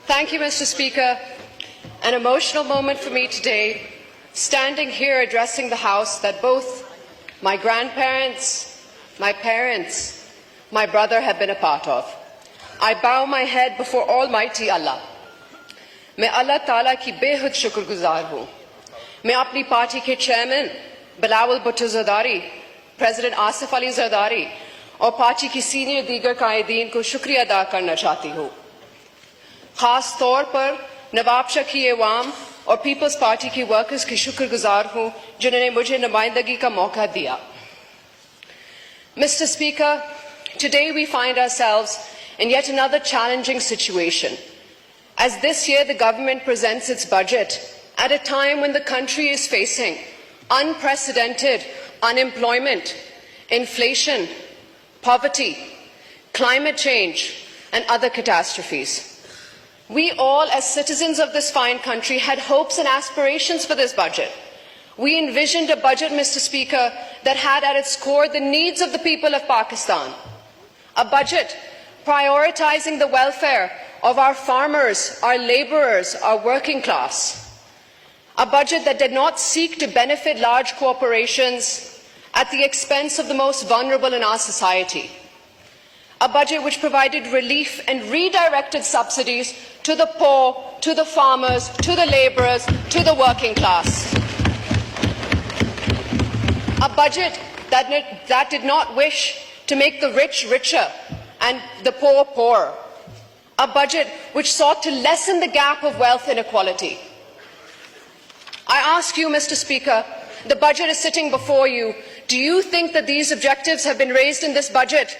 Thank you, Mr. Speaker. An emotional moment for me today, standing here addressing the House that both my grandparents, my parents, my brother have been a part of. I bow my head before Almighty Allah. मैं अल्लाह ताला की बेहद शुक्रगुजार हूँ. मैं अपनी party के chairman Bilawal Bhutto Zardari, president Asif Ali Zardari और पार्टी की सीनियर दीगर कायदीन को शुक्रिया अदा करना चाहती हूँ. खास तौर पर नवाब शकी अवाम और पीपल्स पार्टी की वर्कर्स की शुक्रगुजार हूँ जिन्होंने मुझे नुमाइंदगी का मौका दिया. Mr. Speaker, today we find ourselves in yet another challenging situation, as this year the government presents its budget at a time when the country is facing unprecedented unemployment, inflation, poverty, climate change, and other catastrophes. We all, as citizens of this fine country, had hopes and aspirations for this budget. We envisioned a budget, Mr. Speaker, that had at its core the needs of the people of Pakistan. A budget prioritizing the welfare of our farmers, our laborers, our working class. A budget that did not seek to benefit large corporations at the expense of the most vulnerable in our society. A budget which provided relief and redirected subsidies to the poor, to the farmers, to the laborers, to the working class. A budget that did not wish to make the rich richer and the poor poorer. A budget which sought to lessen the gap of wealth inequality. I ask you, Mr. Speaker, the budget is sitting before you. Do you think that these objectives have been raised in this budget?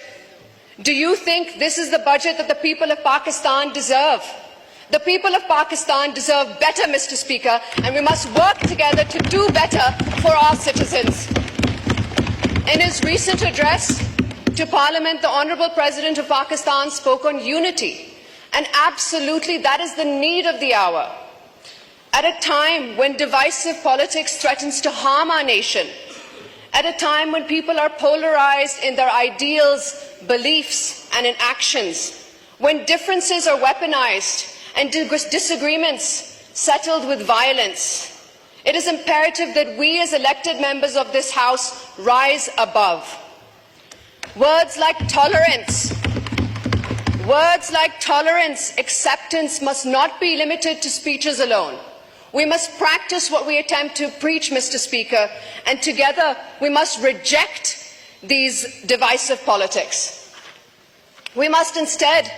Do you think this is the budget that the people of Pakistan deserve? The people of Pakistan deserve better, Mr. Speaker, and we must work together to do better for our citizens. In his recent address to Parliament, the Honourable President of Pakistan spoke on unity, and absolutely that is the need of the hour. At a time when divisive politics threatens to harm our nation, at a time when people are polarized in their ideals, beliefs, and in actions, when differences are weaponized and disagreements settled with violence, it is imperative that we as elected members of this House rise above. Words like tolerance, acceptance must not be limited to speeches alone. We must practice what we attempt to preach, Mr. Speaker, and together we must reject these divisive politics. We must instead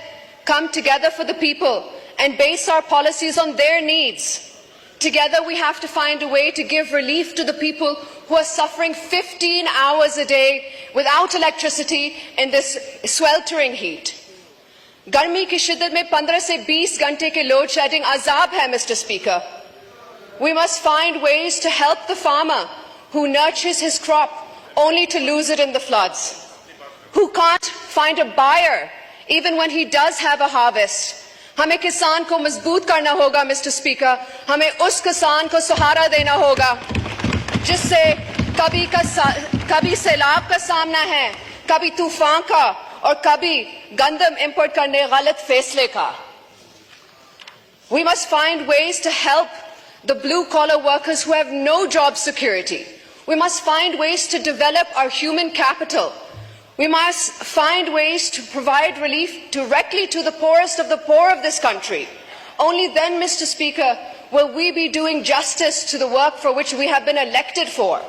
come together for the people and base our policies on their needs. Together we have to find a way to give relief to the people who are suffering 15 hours a day without electricity in this sweltering heat. गर्मी की शिद्दत में 15 से 20 घंटे के load shedding अजाब है, Mr. Speaker. We must find ways to help the farmer who nurtures his crop only to lose it in the floods, who can't find a buyer even when he does have a harvest. हमें किसान को मजबूत करना होगा, Mr. Speaker. हमें उस किसान को सहारा देना होगा जिससे कभी सैलाब का सामना है, कभी तूफान का और कभी गंदम इंपोर्ट करने गलत फैसले का. We must find ways to help the blue-collar workers who have no job security. We must find ways to develop our human capital. We must find ways to provide relief directly to the poorest of the poor of this country. Only then, Mr. Speaker, will we be doing justice to the work for which we have been elected for.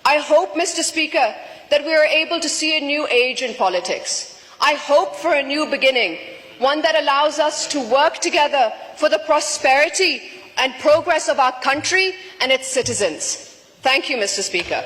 I hope, Mr. Speaker, that we are able to see a new age in politics. I hope for a new beginning, one that allows us to work together for the prosperity and progress of our country and its citizens. Thank you, Mr. Speaker.